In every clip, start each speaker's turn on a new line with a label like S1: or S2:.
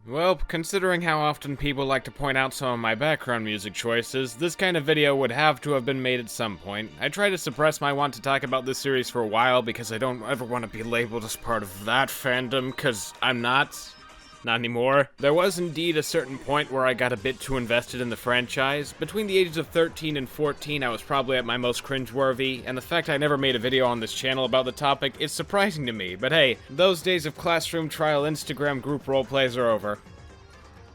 S1: Well, considering how often people like to point out some of my background music choices, this kind of video would have to have been made at some point. I tried to suppress my want to talk about this series for a while because I don't ever want to be labeled as part of that fandom, cause I'm not. Not anymore. There was indeed a certain point where I got a bit too invested in the franchise. Between the ages of 13 and 14, I was probably at my most cringeworthy, and the fact I never made a video on this channel about the topic is surprising to me, but hey, those days of classroom trial Instagram group roleplays are over.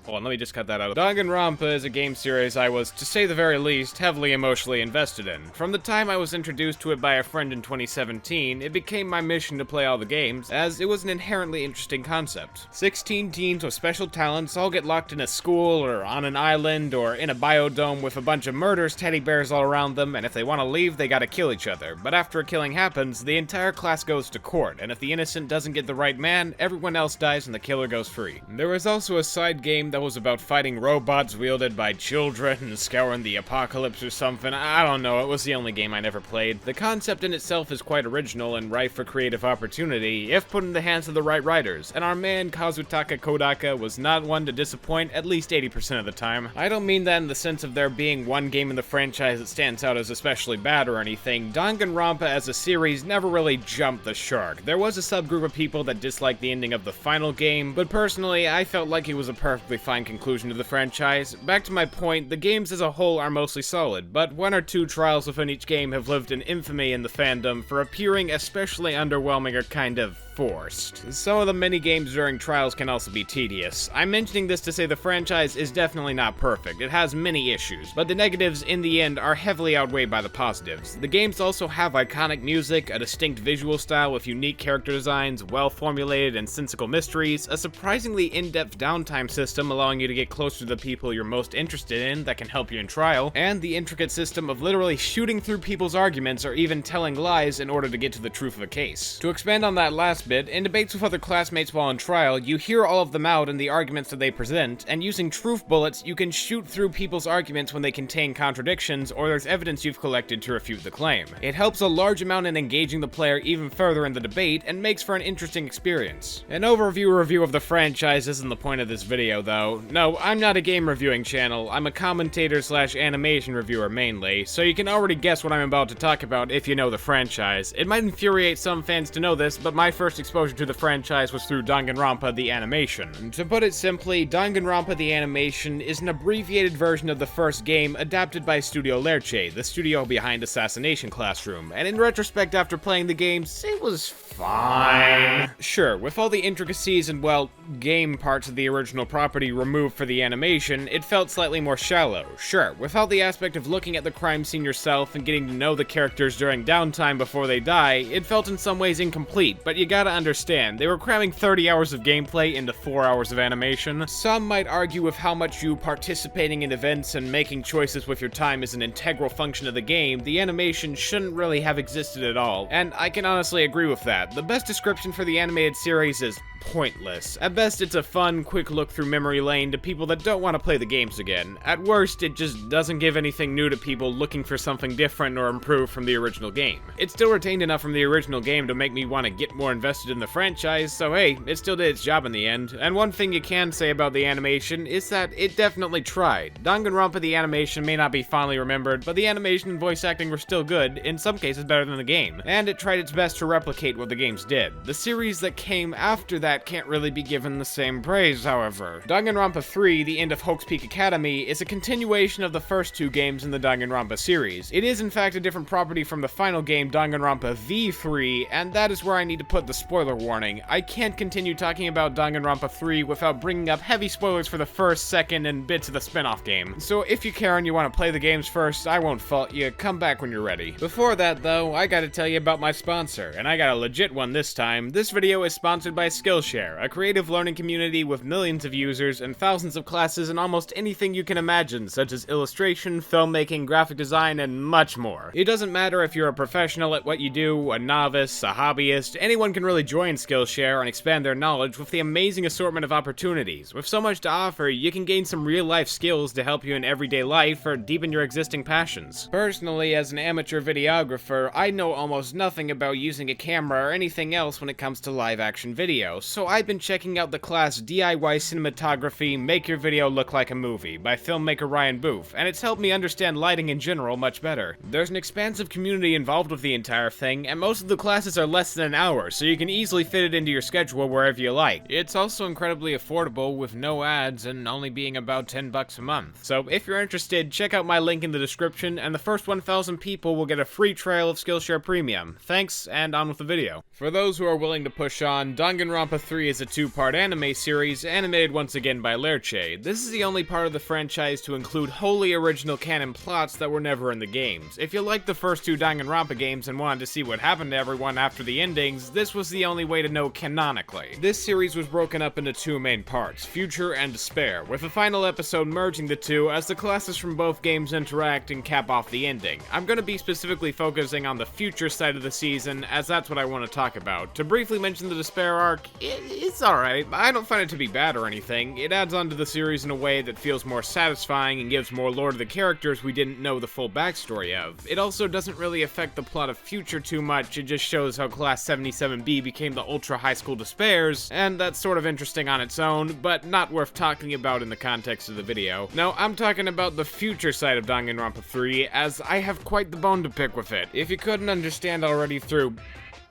S1: Hold on, let me just cut that out. Danganronpa is a game series I was, to say the very least, heavily emotionally invested in. From the time I was introduced to it by a friend in 2017, it became my mission to play all the games, as it was an inherently interesting concept. 16 teens with special talents all get locked in a school, or on an island, or in a biodome with a bunch of murderous teddy bears all around them, and if they want to leave, they gotta kill each other. But after a killing happens, the entire class goes to court, and if the innocent doesn't get the right man, everyone else dies and the killer goes free. There was also a side game that was about fighting robots wielded by children and scouring the apocalypse or something. I don't know, it was the only game I never played. The concept in itself is quite original and ripe for creative opportunity if put in the hands of the right writers, and our man Kazutaka Kodaka was not one to disappoint at least 80% of the time. I don't mean that in the sense of there being one game in the franchise that stands out as especially bad or anything. Danganronpa as a series never really jumped the shark. There was a subgroup of people that disliked the ending of the final game, but personally I felt like it was a perfectly fine conclusion to the franchise. Back to my point, the games as a whole are mostly solid, but one or two trials within each game have lived in infamy in the fandom for appearing especially underwhelming or kind of forced. Some of the mini-games during trials can also be tedious. I'm mentioning this to say the franchise is definitely not perfect. It has many issues, but the negatives in the end are heavily outweighed by the positives. The games also have iconic music, a distinct visual style with unique character designs, well-formulated and sensical mysteries, a surprisingly in-depth downtime system allowing you to get closer to the people you're most interested in that can help you in trial, and the intricate system of literally shooting through people's arguments or even telling lies in order to get to the truth of a case. To expand on that last bit, in debates with other classmates while on trial, you hear all of them out in the arguments that they present, and using truth bullets, you can shoot through people's arguments when they contain contradictions or there's evidence you've collected to refute the claim. It helps a large amount in engaging the player even further in the debate and makes for an interesting experience. An overview review of the franchise isn't the point of this video though. No, I'm not a game reviewing channel, I'm a commentator slash animation reviewer mainly, so you can already guess what I'm about to talk about if you know the franchise. It might infuriate some fans to know this, but my first exposure to the franchise was through Danganronpa the animation. To put it simply, Danganronpa the animation is an abbreviated version of the first game adapted by Studio Lerche, the studio behind Assassination Classroom, and in retrospect after playing the games, it was fine. Sure, with all the intricacies and, well, game parts of the original property removed for the animation, it felt slightly more shallow. Sure, without the aspect of looking at the crime scene yourself and getting to know the characters during downtime before they die, it felt in some ways incomplete, but you gotta understand, they were cramming 30 hours of gameplay into 4 hours of animation. Some might argue with how much you participating in events and making choices with your time is an integral function of the game, the animation shouldn't really have existed at all, and I can honestly agree with that. The best description for the animated series is pointless. At best, it's a fun, quick look through memory lane to people that don't want to play the games again. At worst, it just doesn't give anything new to people looking for something different or improved from the original game. It still retained enough from the original game to make me want to get more invested in the franchise, so hey, it still did its job in the end. And one thing you can say about the animation is that it definitely tried. Danganronpa the animation may not be fondly remembered, but the animation and voice acting were still good, in some cases better than the game, and it tried its best to replicate what the games did. The series that came after that can't really be given the same praise, however. Danganronpa 3, The End of Hope's Peak Academy, is a continuation of the first two games in the Danganronpa series. It is in fact a different property from the final game, Danganronpa V3, and that is where I need to put the spoiler warning. I can't continue talking about Danganronpa 3 without bringing up heavy spoilers for the first, second, and bits of the spin-off game. So if you care and you want to play the games first, I won't fault you, come back when you're ready. Before that though, I gotta tell you about my sponsor, and I got a legit one this time. This video is sponsored by Skillshare, a creative learning community with millions of users and thousands of classes in almost anything you can imagine, such as illustration, filmmaking, graphic design, and much more. It doesn't matter if you're a professional at what you do, a novice, a hobbyist, anyone can really join Skillshare and expand their knowledge with the amazing assortment of opportunities. With so much to offer, you can gain some real-life skills to help you in everyday life or deepen your existing passions. Personally, as an amateur videographer, I know almost nothing about using a camera or anything else when it comes to live-action video, so I've been checking out the class DIY Cinematography Make Your Video Look Like a Movie by filmmaker Ryan Booth, and it's helped me understand lighting in general much better. There's an expansive community involved with the entire thing, and most of the classes are less than an hour, so you can easily fit it into your schedule wherever you like. It's also incredibly affordable with no ads and only being about $10 a month. So if you're interested, check out my link in the description, and the first 1,000 people will get a free trial of Skillshare Premium. Thanks, and on with the video. For those who are willing to push on, Danganronpa 3 is a two-part anime series, animated once again by Lerche. This is the only part of the franchise to include wholly original canon plots that were never in the games. If you liked the first two Danganronpa games and wanted to see what happened to everyone after the endings, this was the only way to know canonically. This series was broken up into two main parts, Future and Despair, with the final episode merging the two as the classes from both games interact and cap off the ending. I'm going to be specifically focusing on the Future side of the season, as that's what I want to talk about. To briefly mention the Despair arc, it's alright. I don't find it to be bad or anything. It adds on to the series in a way that feels more satisfying and gives more lore to the characters we didn't know the full backstory of. It also doesn't really affect the plot of Future too much, it just shows how Class 77B became the Ultra High School Despairs, and that's sort of interesting on its own, but not worth talking about in the context of the video. No, I'm talking about the Future side of Danganronpa 3, as I have quite the bone to pick with it. If you couldn't understand already through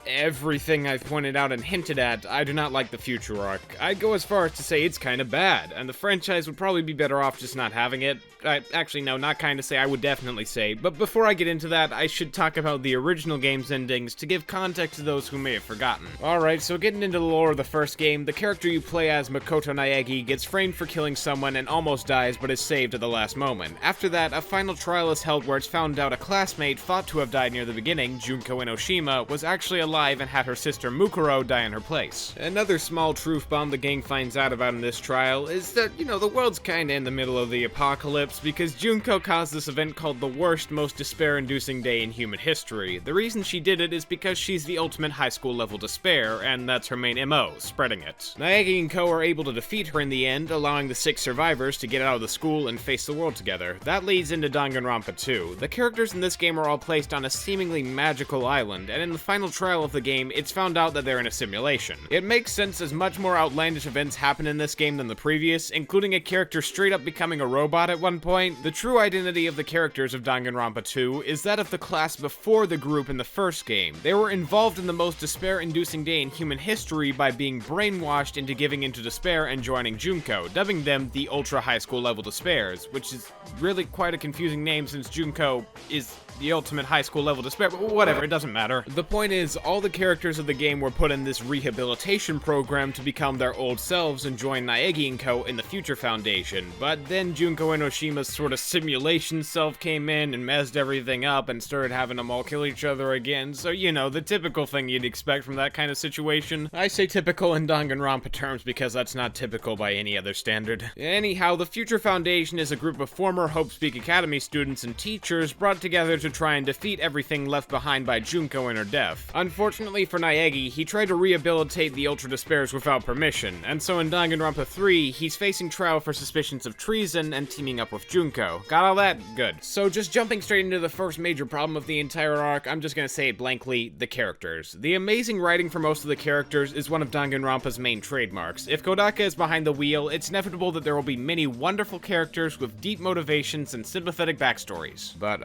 S1: everything I've pointed out and hinted at, I do not like the Future arc. I'd go as far as to say it's kinda bad, and the franchise would probably be better off just not having it. Actually, no, not kinda say, I would definitely say. But before I get into that, I should talk about the original game's endings to give context to those who may have forgotten. Alright, so getting into the lore of the first game, the character you play as, Makoto Naegi, gets framed for killing someone and almost dies but is saved at the last moment. After that, a final trial is held where it's found out a classmate thought to have died near the beginning, Junko Enoshima, was actually alive and had her sister Mukuro die in her place. Another small truth bomb the gang finds out about in this trial is that, the world's kinda in the middle of the apocalypse because Junko caused this event called the worst, most despair-inducing day in human history. The reason she did it is because she's the ultimate high school level despair, and that's her main MO, spreading it. Naegi and Co are able to defeat her in the end, allowing the 6 survivors to get out of the school and face the world together. That leads into Danganronpa 2. The characters in this game are all placed on a seemingly magical island, and in the final trial of the game, it's found out that they're in a simulation. It makes sense as much more outlandish events happen in this game than the previous, including a character straight up becoming a robot at one point. The true identity of the characters of Danganronpa 2 is that of the class before the group in the first game. They were involved in the most despair-inducing day in human history by being brainwashed into giving into despair and joining Junko, dubbing them the Ultra High School Level Despairs, which is really quite a confusing name since Junko is the ultimate high school level despair, but whatever, it doesn't matter. The point is, all the characters of the game were put in this rehabilitation program to become their old selves and join Naegi and Co. in the Future Foundation, but then Junko Enoshima's sort of simulation self came in and messed everything up and started having them all kill each other again, so the typical thing you'd expect from that kind of situation. I say typical in Danganronpa terms because that's not typical by any other standard. Anyhow, the Future Foundation is a group of former Hope Speak Academy students and teachers brought together to try and defeat everything left behind by Junko in her death. Unfortunately for Naegi, he tried to rehabilitate the Ultra Despairs without permission, and so in Danganronpa 3, he's facing trial for suspicions of treason and teaming up with Junko. Got all that? Good. So just jumping straight into the first major problem of the entire arc, I'm just gonna say it blankly, the characters. The amazing writing for most of the characters is one of Danganronpa's main trademarks. If Kodaka is behind the wheel, it's inevitable that there will be many wonderful characters with deep motivations and sympathetic backstories. But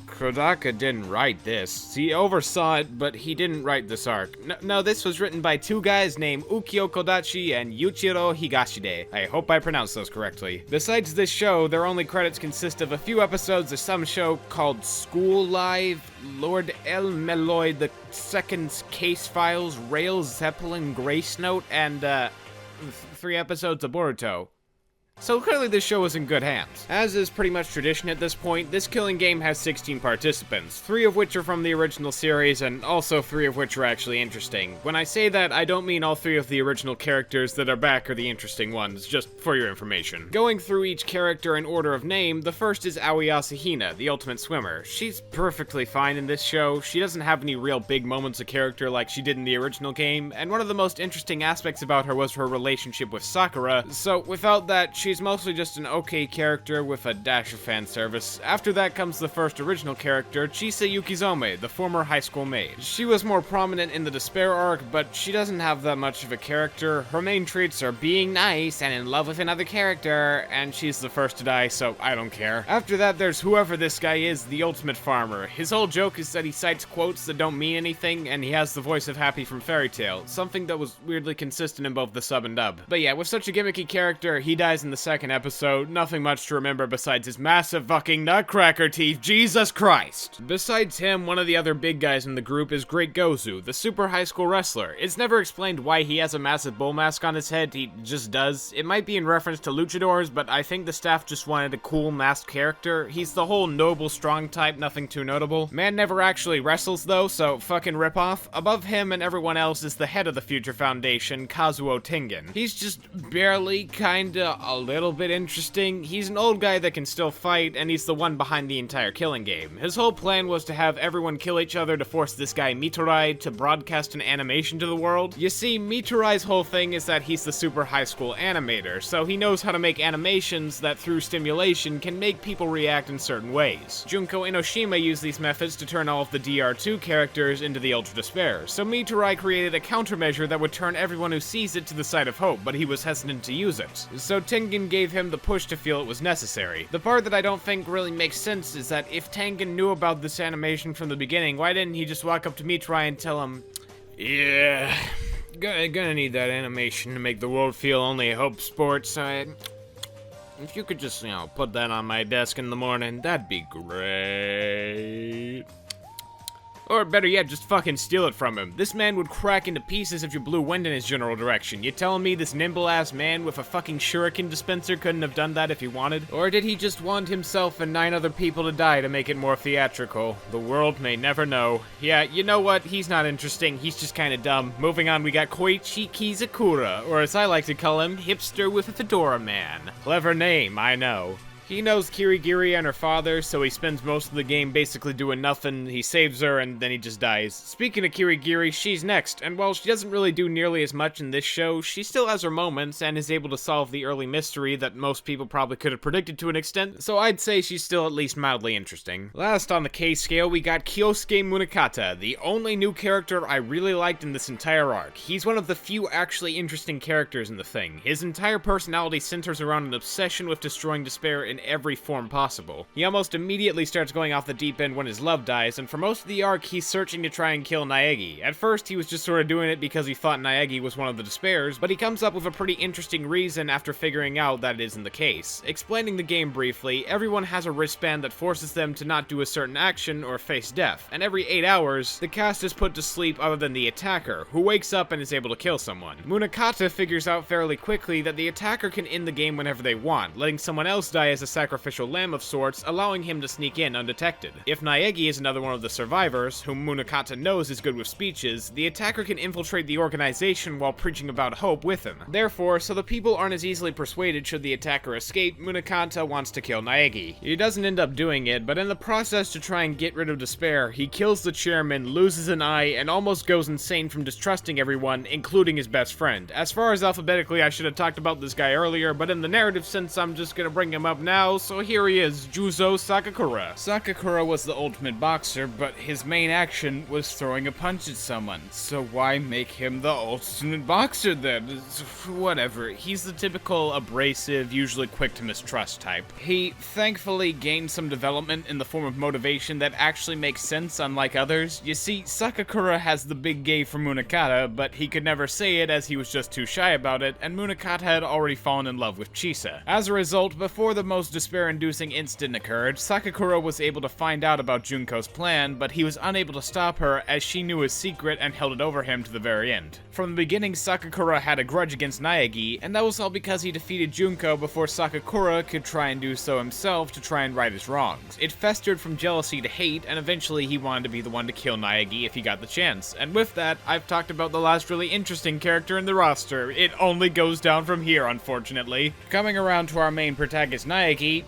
S1: Kodaka didn't write this. He oversaw it, but he didn't write this arc. No, this was written by two guys named Ukyo Kodachi and Yuichiro Higashide. I hope I pronounced those correctly. Besides this show, their only credits consist of a few episodes of some show called School Live, Lord El Meloy II's Case Files, Rail Zeppelin Grace Note, and 3 episodes of Boruto. So clearly this show is in good hands. As is pretty much tradition at this point, this killing game has 16 participants, 3 of which are from the original series, and also 3 of which are actually interesting. When I say that, I don't mean all 3 of the original characters that are back are the interesting ones, just for your information. Going through each character in order of name, the first is Aoi Asahina, the ultimate swimmer. She's perfectly fine in this show, she doesn't have any real big moments of character like she did in the original game, and one of the most interesting aspects about her was her relationship with Sakura, so without that, she she's mostly just an okay character with a dash of fan service. After that comes the first original character, Chise Yukizome, the former high school maid. She was more prominent in the Despair arc, but she doesn't have that much of a character. Her main traits are being nice and in love with another character, and she's the first to die, so I don't care. After that, there's whoever this guy is, the ultimate farmer. His whole joke is that he cites quotes that don't mean anything, and he has the voice of Happy from Fairy Tail, something that was weirdly consistent in both the sub and dub. But yeah, with such a gimmicky character, he dies in the second episode, nothing much to remember besides his massive fucking nutcracker teeth, Jesus Christ! Besides him, one of the other big guys in the group is Great Gozu, the super high school wrestler. It's never explained why he has a massive bull mask on his head, he just does. It might be in reference to luchadors, but I think the staff just wanted a cool masked character. He's the whole noble strong type, nothing too notable. Man never actually wrestles though, so fucking ripoff. Above him and everyone else is the head of the Future Foundation, Kazuo Tengen. He's just barely, kinda, a little bit interesting. He's an old guy that can still fight, and he's the one behind the entire killing game. His whole plan was to have everyone kill each other to force this guy Mitorai to broadcast an animation to the world. You see, Mitorai's whole thing is that he's the super high school animator, so he knows how to make animations that through stimulation can make people react in certain ways. Junko Enoshima used these methods to turn all of the DR2 characters into the Ultra Despair, so Mitorai created a countermeasure that would turn everyone who sees it to the side of hope, but he was hesitant to use it. So Tengen gave him the push to feel it was necessary. The part that I don't think really makes sense is that if Tengen knew about this animation from the beginning, why didn't he just walk up to Mitorai and tell him, "Yeah, gonna need that animation to make the world feel only hope sports, if you could just, put that on my desk in the morning, that'd be great." Or better yet, just fucking steal it from him. This man would crack into pieces if you blew wind in his general direction. You telling me this nimble-ass man with a fucking shuriken dispenser couldn't have done that if he wanted? Or did he just want himself and 9 other people to die to make it more theatrical? The world may never know. Yeah, you know what? He's not interesting. He's just kinda dumb. Moving on, we got Koichiki Sakura, or as I like to call him, Hipster with a Fedora Man. Clever name, I know. He knows Kirigiri and her father, so he spends most of the game basically doing nothing. He saves her, and then he just dies. Speaking of Kirigiri, she's next, and while she doesn't really do nearly as much in this show, she still has her moments, and is able to solve the early mystery that most people probably could have predicted to an extent, so I'd say she's still at least mildly interesting. Last on the K scale, we got Kyosuke Munakata, the only new character I really liked in this entire arc. He's one of the few actually interesting characters in the thing. His entire personality centers around an obsession with destroying despair in every form possible. He almost immediately starts going off the deep end when his love dies, and for most of the arc, he's searching to try and kill Naegi. At first, he was just sort of doing it because he thought Naegi was one of the Despairs, but he comes up with a pretty interesting reason after figuring out that it isn't the case. Explaining the game briefly, everyone has a wristband that forces them to not do a certain action or face death, and every 8 hours, the cast is put to sleep other than the attacker, who wakes up and is able to kill someone. Munakata figures out fairly quickly that the attacker can end the game whenever they want, letting someone else die as a sacrificial lamb of sorts, allowing him to sneak in undetected. If Naegi is another one of the survivors, whom Munakata knows is good with speeches, the attacker can infiltrate the organization while preaching about hope with him. Therefore, so the people aren't as easily persuaded should the attacker escape, Munakata wants to kill Naegi. He doesn't end up doing it, but in the process to try and get rid of despair, he kills the chairman, loses an eye, and almost goes insane from distrusting everyone, including his best friend. As far as alphabetically, I should have talked about this guy earlier, but in the narrative sense, I'm just gonna bring him up now, so here he is, Juzo Sakakura. Sakakura was the ultimate boxer, but his main action was throwing a punch at someone. So why make him the ultimate boxer then? Whatever. He's the typical abrasive, usually quick to mistrust type. He thankfully gained some development in the form of motivation that actually makes sense, unlike others. You see, Sakakura has the big gay for Munakata, but he could never say it as he was just too shy about it, and Munakata had already fallen in love with Chisa. As a result, before the most despair-inducing incident occurred, Sakakura was able to find out about Junko's plan, but he was unable to stop her as she knew his secret and held it over him to the very end. From the beginning, Sakakura had a grudge against Naegi, and that was all because he defeated Junko before Sakakura could try and do so himself to try and right his wrongs. It festered from jealousy to hate, and eventually he wanted to be the one to kill Naegi if he got the chance. And with that, I've talked about the last really interesting character in the roster. It only goes down from here, unfortunately. Coming around to our main protagonist, Naegi,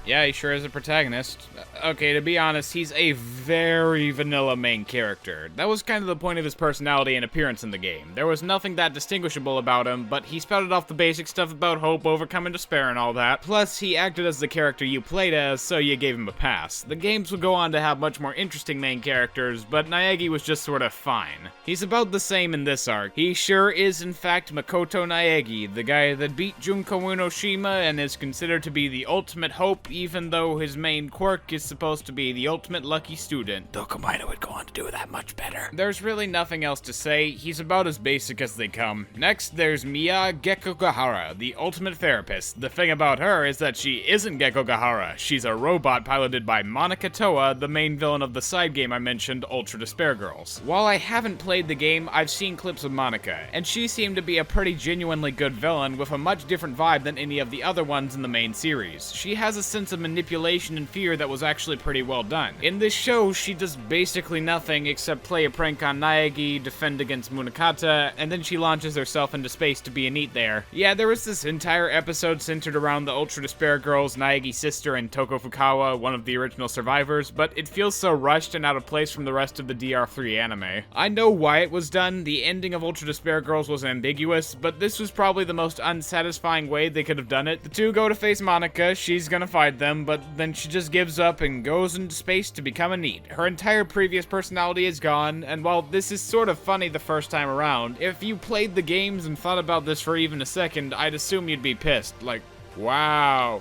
S1: Yeah, he sure is a protagonist. Okay, to be honest, he's a very vanilla main character. That was kind of the point of his personality and appearance in the game. There was nothing that distinguishable about him, but he spouted off the basic stuff about hope, overcoming despair, and all that. Plus, he acted as the character you played as, so you gave him a pass. The games would go on to have much more interesting main characters, but Naegi was just sort of fine. He's about the same in this arc. He sure is in fact Makoto Naegi, the guy that beat Junko Unoshima and is considered to be the ultimate hope, even though his main quirk is supposed to be the ultimate lucky student. Though Komaina would go on to do that much better. There's really nothing else to say. He's about as basic as they come. Next, there's Miya Gekogahara, the ultimate therapist. The thing about her is that she isn't Gekogahara. She's a robot piloted by Monica Toa, the main villain of the side game I mentioned, Ultra Despair Girls. While I haven't played the game, I've seen clips of Monica, and she seemed to be a pretty genuinely good villain with a much different vibe than any of the other ones in the main series. She has a sense of manipulation and fear that was actually pretty well done. In this show, she does basically nothing except play a prank on Naegi, defend against Munakata, and then she launches herself into space to be a NEET there. Yeah, there was this entire episode centered around the Ultra Despair Girls, Naegi's sister, and Toko Fukawa, one of the original survivors, but it feels so rushed and out of place from the rest of the DR3 anime. I know why it was done. The ending of Ultra Despair Girls was ambiguous, but this was probably the most unsatisfying way they could have done it. The two go to face Monica, she's gonna fight them, but then she just gives up and goes into space to become a NEET. Her entire previous personality is gone, and while this is sort of funny the first time around, if you played the games and thought about this for even a second, I'd assume you'd be pissed. Like, wow,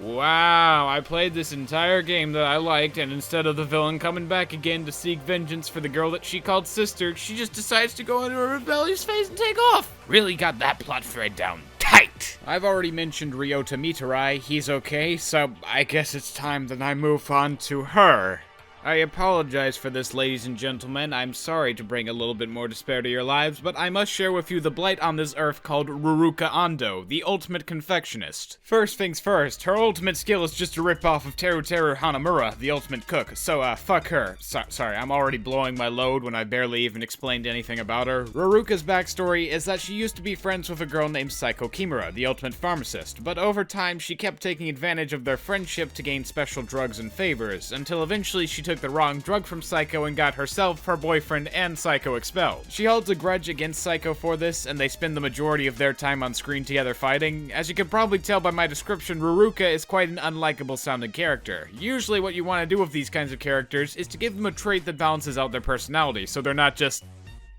S1: I played this entire game that I liked, and instead of the villain coming back again to seek vengeance for the girl that she called sister, she just decides to go into a rebellious phase and take off. Really got that plot thread down tight. I've already mentioned Ryota Mitarai. He's okay, so I guess it's time that I move on to her. I apologize for this, ladies and gentlemen. I'm sorry to bring a little bit more despair to your lives, but I must share with you the blight on this earth called Ruruka Ando, the ultimate confectionist. First things first, her ultimate skill is just a ripoff of Teru Hanamura, the ultimate cook, so fuck her. Sorry, I'm already blowing my load when I barely even explained anything about her. Ruruka's backstory is that she used to be friends with a girl named Saiko Kimura, the ultimate pharmacist, but over time she kept taking advantage of their friendship to gain special drugs and favors, until eventually she took the wrong drug from Saiko and got herself, her boyfriend, and Saiko expelled. She holds a grudge against Saiko for this, and they spend the majority of their time on screen together fighting. As you can probably tell by my description, Ruruka is quite an unlikable sounding character. Usually what you want to do with these kinds of characters is to give them a trait that balances out their personality, so they're not just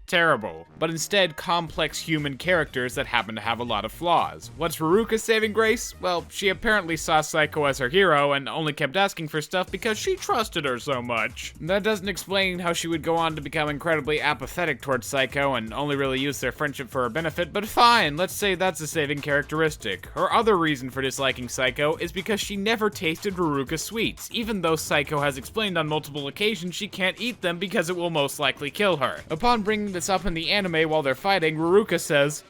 S1: terrible, but instead complex human characters that happen to have a lot of flaws. What's Ruruka's saving grace? Well, she apparently saw Saiko as her hero and only kept asking for stuff because she trusted her so much. That doesn't explain how she would go on to become incredibly apathetic towards Saiko and only really use their friendship for her benefit, but fine, let's say that's a saving characteristic. Her other reason for disliking Saiko is because she never tasted Ruruka sweets, even though Saiko has explained on multiple occasions she can't eat them because it will most likely kill her. Upon bringing this up in the anime while they're fighting, Ruruka says,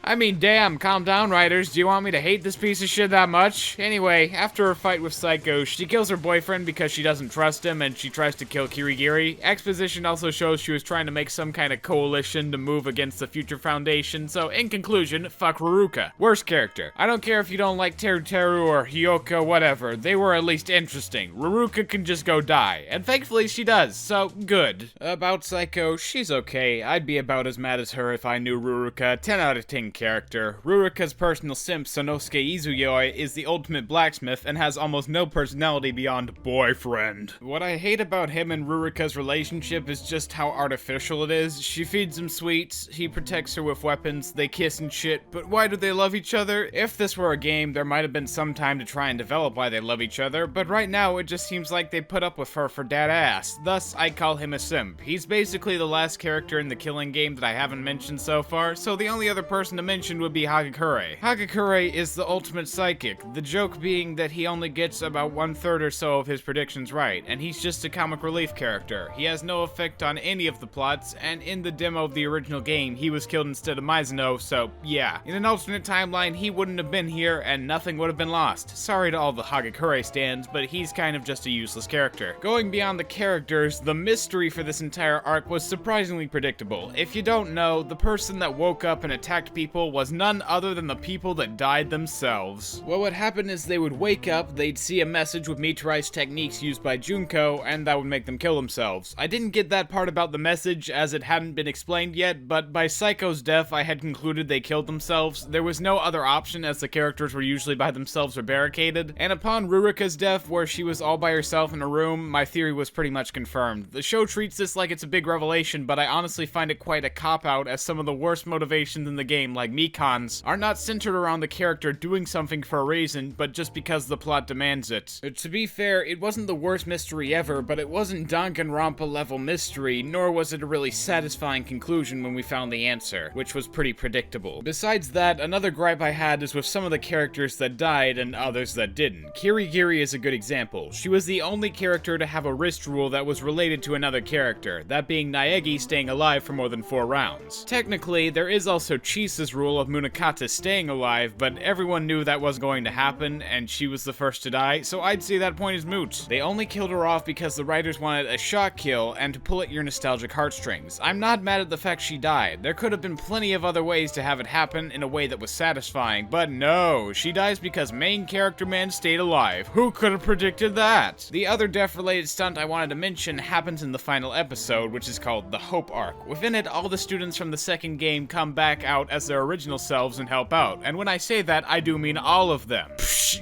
S1: I mean, damn, calm down, writers. Do you want me to hate this piece of shit that much? Anyway, after her fight with Saiko, she kills her boyfriend because she doesn't trust him, and she tries to kill Kirigiri. Exposition also shows she was trying to make some kind of coalition to move against the Future Foundation, so in conclusion, fuck Ruruka. Worst character. I don't care if you don't like Teru or Hyoka, whatever. They were at least interesting. Ruruka can just go die, and thankfully she does, so good. About Saiko, she's okay. I'd be about as mad as her if I knew Ruruka. 10 out of 10 character. Ruruka's personal simp, Sonosuke Izuyoi, is the ultimate blacksmith and has almost no personality beyond boyfriend. What I hate about him and Ruruka's relationship is just how artificial it is. She feeds him sweets, he protects her with weapons, they kiss and shit, but why do they love each other? If this were a game, there might have been some time to try and develop why they love each other, but right now it just seems like they put up with her for dad ass. Thus, I call him a simp. He's basically the last character in the Killing game that I haven't mentioned so far, so the only other person to mention would be Hakurei. Hakurei is the ultimate psychic, the joke being that he only gets about 1/3 or so of his predictions right, and he's just a comic relief character. He has no effect on any of the plots, and in the demo of the original game, he was killed instead of Mizuno, so yeah. In an alternate timeline, he wouldn't have been here, and nothing would have been lost. Sorry to all the Hakurei stands, but he's kind of just a useless character. Going beyond the characters, the mystery for this entire arc was surprisingly surprisingly predictable. If you don't know, the person that woke up and attacked people was none other than the people that died themselves. What would happen is they would wake up, they'd see a message with meteorized techniques used by Junko, and that would make them kill themselves. I didn't get that part about the message as it hadn't been explained yet, but by Psycho's death I had concluded they killed themselves. There was no other option as the characters were usually by themselves or barricaded, and upon Rurika's death, where she was all by herself in a room, my theory was pretty much confirmed. The show treats this like it's a big revelation, but I honestly find it quite a cop-out as some of the worst motivations in the game, like Mikan's, are not centered around the character doing something for a reason, but just because the plot demands it. To be fair, it wasn't the worst mystery ever, but it wasn't Danganronpa level mystery, nor was it a really satisfying conclusion when we found the answer, which was pretty predictable. Besides that, another gripe I had is with some of the characters that died and others that didn't. Kirigiri is a good example. She was the only character to have a wrist rule that was related to another character, that being Naegi staying alive for more than 4 rounds. Technically, there is also Chisa's rule of Munakata staying alive, but everyone knew that was going to happen, and she was the first to die, so I'd say that point is moot. They only killed her off because the writers wanted a shock kill and to pull at your nostalgic heartstrings. I'm not mad at the fact she died. There could have been plenty of other ways to have it happen in a way that was satisfying, but no, she dies because main character man stayed alive. Who could have predicted that? The other death-related stunt I wanted to mention happens in the final episode, which is called the Hope Arc. Within it, all the students from the second game come back out as their original selves and help out, and when I say that, I do mean all of them.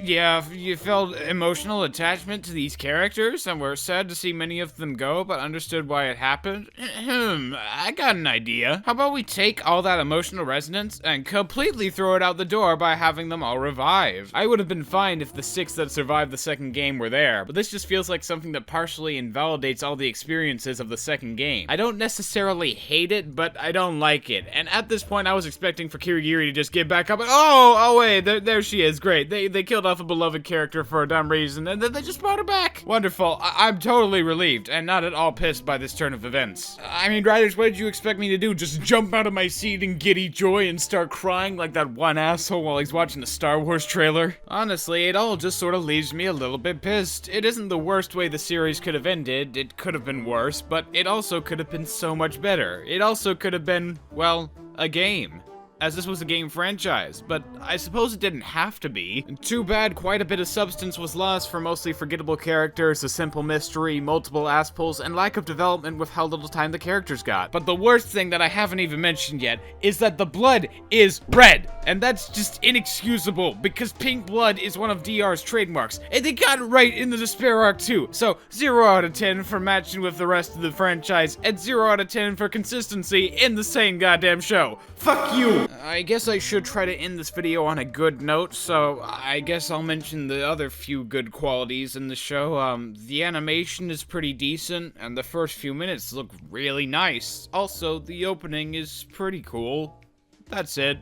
S1: Yeah, you felt emotional attachment to these characters and were sad to see many of them go, but understood why it happened? I got an idea. How about we take all that emotional resonance and completely throw it out the door by having them all revive? I would have been fine if the 6 that survived the second game were there, but this just feels like something that partially invalidates all the experiences of the second game. I don't necessarily hate it, but I don't like it, and at this point I was expecting for Kirigiri to just get back up and oh wait, there she is, great. They killed off a beloved character for a dumb reason, and then they just brought her back. Wonderful. I'm totally relieved, and not at all pissed by this turn of events. I mean, writers, what did you expect me to do? Just jump out of my seat in giddy joy and start crying like that one asshole while he's watching the Star Wars trailer? Honestly, it all just sort of leaves me a little bit pissed. It isn't the worst way the series could have ended. It could have been worse, but it also could have been so much better. It also could have been, well, a game, as this was a game franchise, but I suppose it didn't have to be. Too bad quite a bit of substance was lost for mostly forgettable characters, a simple mystery, multiple ass pulls, and lack of development with how little time the characters got. But the worst thing that I haven't even mentioned yet is that the blood is red, and that's just inexcusable because pink blood is one of DR's trademarks, and they got it right in the Despair arc too. So 0 out of 10 for matching with the rest of the franchise, and 0 out of 10 for consistency in the same goddamn show. Fuck you! I guess I should try to end this video on a good note, so I guess I'll mention the other few good qualities in the show. The animation is pretty decent, and the first few minutes look really nice. Also, the opening is pretty cool. That's it.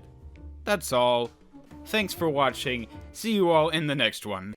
S1: That's all. Thanks for watching. See you all in the next one.